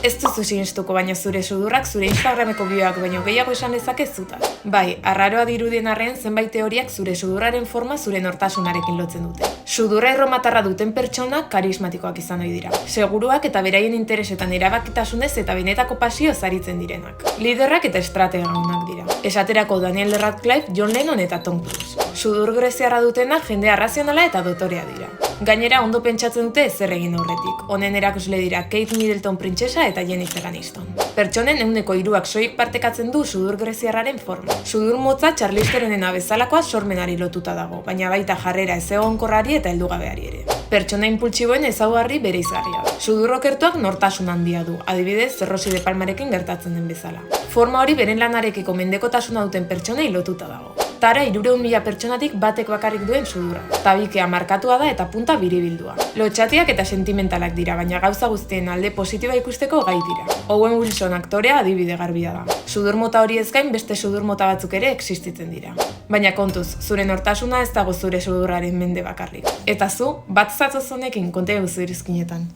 Ez duzu sinistuko, baina zure sudurrak zure Instagrameko bioak baino gehiago esan lezake zutaz. Bai, arraroa dirudien arren zenbait teoriak zure sudurraren forma zure nortasunarekin lotzen dute. Sudurra erromatarra duten pertsonak karismatikoak izan ohi dira. Seguruak eta beraien interesetan erabakitasunez eta benetako pasioz aritzen direnak. Liderrak eta estrategagunak dira. Esaterako Daniel Radcliffe, John Lennon eta Tom Cruise. Sudur greziarra dutenak jende arrazionala eta dotorea dira. Gainera ondo pentsatzen dute zer egin aurretik. Honen erakusle dira Kate Middleton printzesa eta Jennifer Aniston. Pertsonen 3%ak soilik partekatzen du sudur greziarraren forma. Sudur motza Charlize Theronena bezalakoa sormenari lotuta dago, baina baita jarrera ezegonkorrari eta heldugabeari ere. Pertsona inpultsiboen ezaugarri bereizgarria da. Sudur okertuak nortasun handia du, adibidez Rosy de Palmarekin gertatzen den bezala. Forma hori beren lanarekiko mendekotasuna duten pertsonei lotuta dago. Tara 300.000 pertsonatik batek bakarrik duen sudurra. Tabikea markatua da eta punta biribildua. Lotxatiak eta sentimentalak dira, baina gauza guztien alde positiba ikusteko gai dira. Owen Wilson aktorea adibide garbia da. Sudur mota hori ez gain beste sudur mota batzuk ere existitzen dira. Baina kontuz, zure nortasuna ez dago zure sudurraren mende bakarrik. Eta zu, bat zatoz honekin konta eguzu irizkinetan.